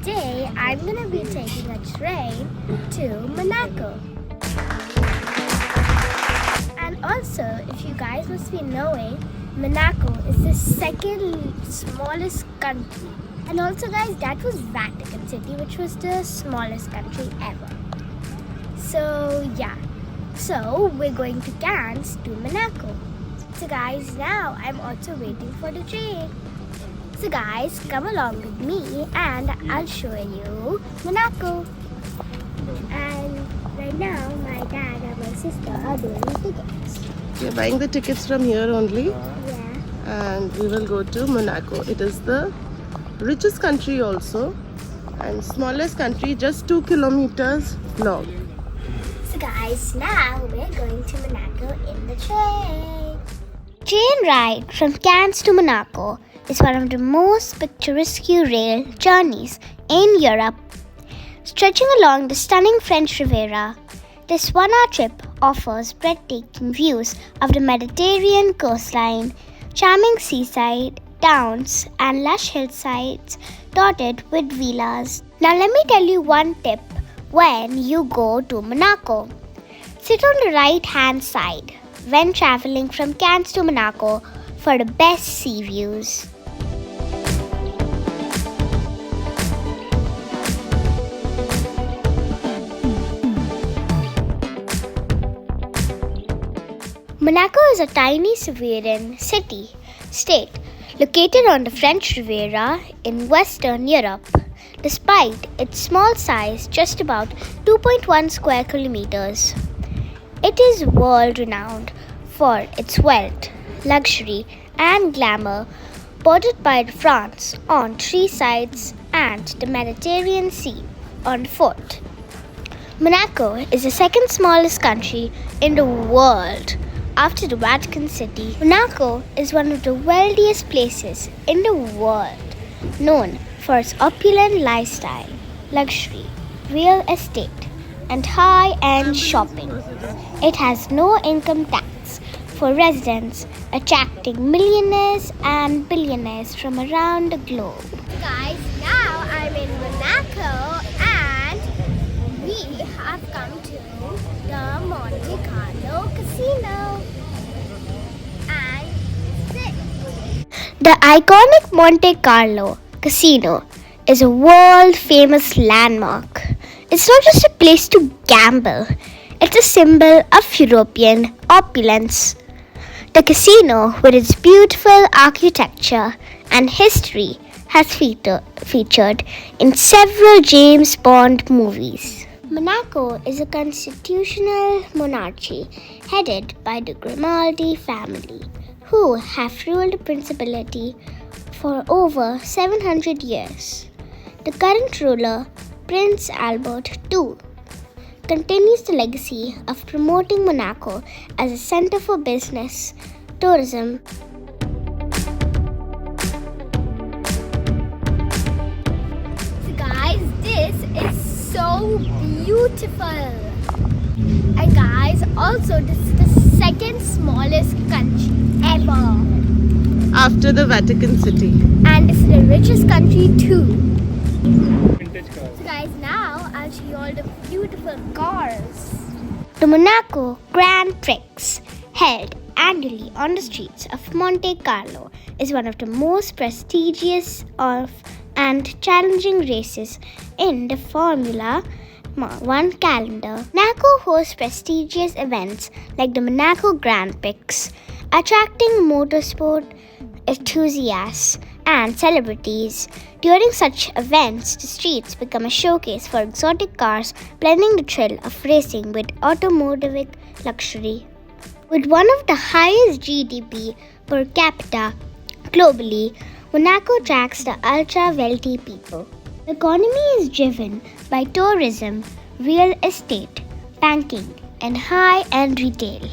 today I'm gonna be taking a train to Monaco. And also, if you guys must be knowing, Monaco is the second smallest country. And also guys, that was Vatican City, which was the smallest country ever. So yeah, so we're going to Cannes to Monaco. So guys, now I'm also waiting for the train. So guys, come along with me and I'll show you Monaco. And right now, my dad and my sister are doing the tickets. We're buying the tickets from here only. Yeah. And we will go to Monaco. It is the richest country also and smallest country, just 2 kilometers long. So guys, now we're going to Monaco in the train. Train ride from Cannes to Monaco is one of the most picturesque rail journeys in Europe. Stretching along the stunning French Riviera, this one-hour trip offers breathtaking views of the Mediterranean coastline, charming seaside towns, and lush hillsides dotted with villas. Now let me tell you one tip when you go to Monaco. Sit on the right-hand side when traveling from Cannes to Monaco for the best sea views. Monaco is a tiny sovereign state located on the French Riviera in Western Europe. Despite its small size, just about 2.1 square kilometers, it is world-renowned for its wealth, luxury, and glamour, bordered by France on 3 sides and the Mediterranean Sea on 4th. Monaco is the second smallest country in the world after the Vatican City. Monaco is one of the wealthiest places in the world, known for its opulent lifestyle, luxury, real estate, and high-end shopping. It has no income tax for residents, attracting millionaires and billionaires from around the globe. Guys, now I'm in Monaco and we have come to the Monte Carlo casino. And the iconic Monte Carlo casino is a world-famous landmark. It's not just a place to gamble, it's a symbol of European opulence. The casino, with its beautiful architecture and history, has featured in several James Bond movies. Monaco is a constitutional monarchy headed by the Grimaldi family, who have ruled the principality for over 700 years. The current ruler, Prince Albert II, continues the legacy of promoting Monaco as a center for business, tourism, so guys, this is so beautiful. And guys, also this is the second smallest country ever. After the Vatican City. And this is the richest country too. So guys, now I'll show you all the beautiful cars. The Monaco Grand Prix, held annually on the streets of Monte Carlo, is one of the most prestigious and challenging races in the Formula One calendar. Monaco hosts prestigious events like the Monaco Grand Prix, attracting motorsport enthusiasts and celebrities. During such events, the streets become a showcase for exotic cars, blending the thrill of racing with automotive luxury. With one of the highest GDP per capita globally, Monaco attracts the ultra-wealthy people. The economy is driven by tourism, real estate, banking, and high-end retail.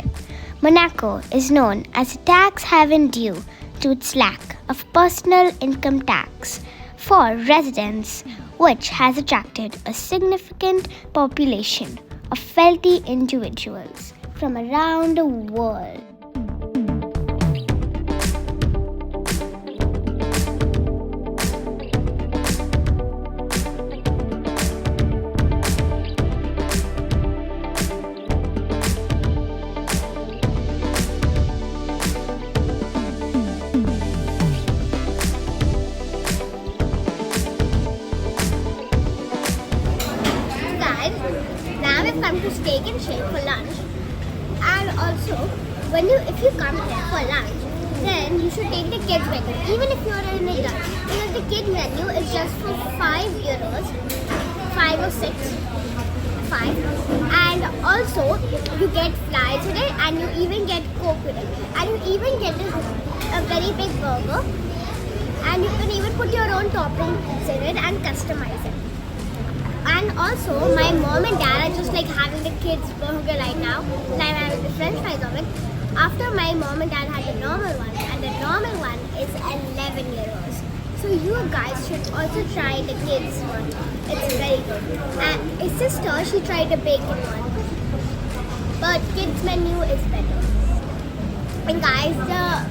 Monaco is known as a tax haven due to its lack of personal income tax for residents, which has attracted a significant population of wealthy individuals from around the world. also, if you come here for lunch, then you should take the kids menu, even if you're an adult, because the kid menu is just for €5, 5 or 6, 5, and also you get fries with it, and you even get Coke with it, and you even get a very big burger, and you can even put your own toppings in it and customize it. And also, my mom and dad are just like having the kids burger right now, and I'm having the French fries of it. After my mom and dad had the normal one, and the normal one is €11. So you guys should also try the kids one. It's very good. And his sister, she tried the bacon one, but kids menu is better. And guys,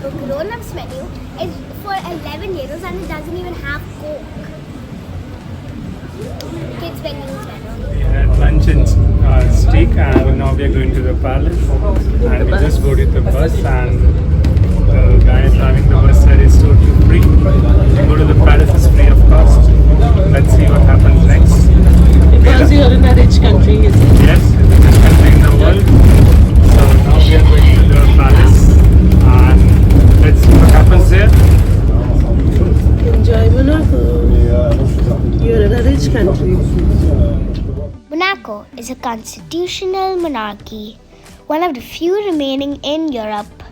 the grown-ups menu is for €11, and it doesn't even have Coke. Kids menu is better. We had lunch and steak, and now we are going to the palace. And we just boarded the bus, and the guy is driving the bus said it's totally free. Go to the palace is free of cost. Let's see what happens next. Because you're in a rich country, is it? Yes, it's the richest country in the world. So now we are going to the palace, and let's see what happens there. Enjoy Monaco. You're in a rich country. Monaco is a constitutional monarchy, one of the few remaining in Europe.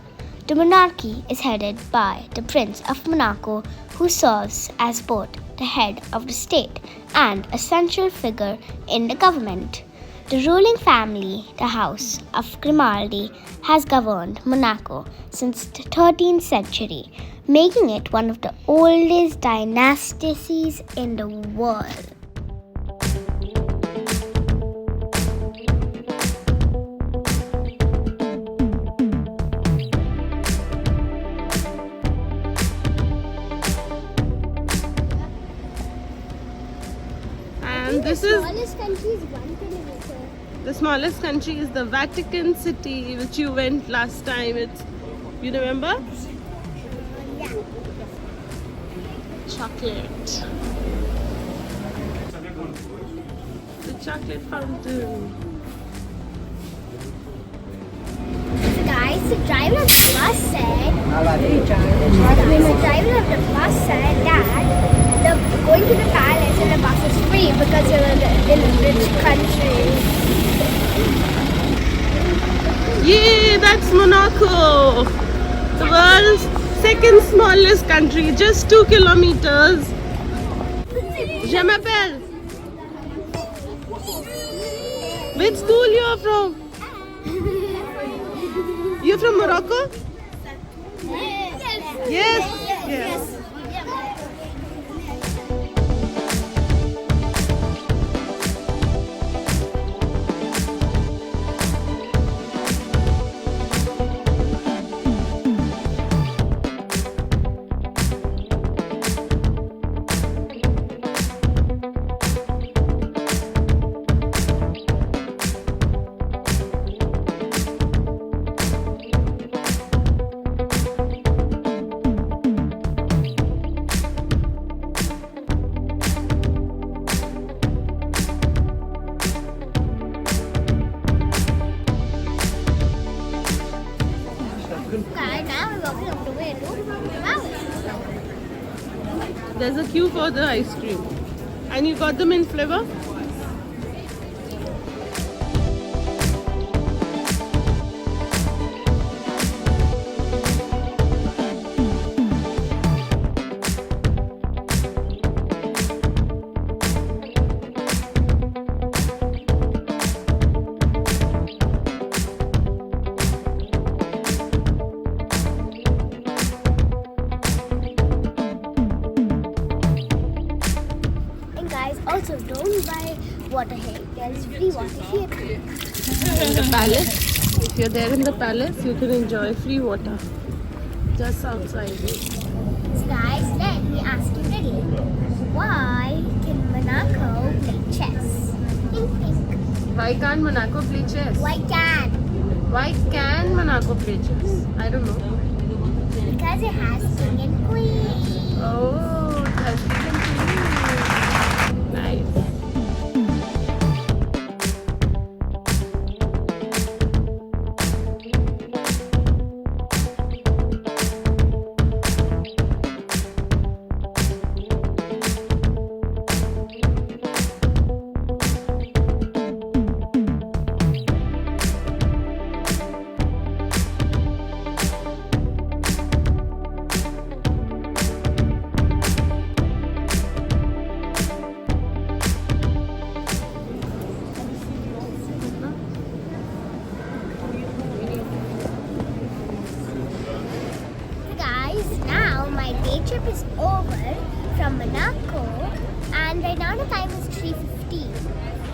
The monarchy is headed by the Prince of Monaco, who serves as both the head of the state and a central figure in the government. The ruling family, the House of Grimaldi, has governed Monaco since the 13th century, making it one of the oldest dynasties in the world. And this is smallest country is 1 kilometer. the smallest country is the Vatican City, which you went last time. You remember? Yeah. Chocolate. The chocolate fountain. So guys, the driver of the bus said that going to the palace in the bus is free because you're in a rich country. Yay, that's Monaco. The world's second smallest country, just 2 kilometers. Je m'appelle. Which school you are from? You're from Morocco? Yes. Yes. There's a queue for the ice cream. And you got them in flavor? Also, don't buy water here. There's free water here. In the palace. If you're there in the palace, you can enjoy free water. Just outside. So guys, let me ask you a riddle. Why can Monaco play chess? Think, think. Why can't Monaco play chess? Why can Monaco play chess? I don't know. Because it has king and queen. Oh, it has king and queen. Nice. trip is over from Monaco, and right now the time is 3:15.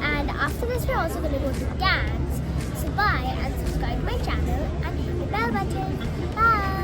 And after this, we're also going to go to Cannes. So bye, and subscribe my channel and hit the bell button. Bye.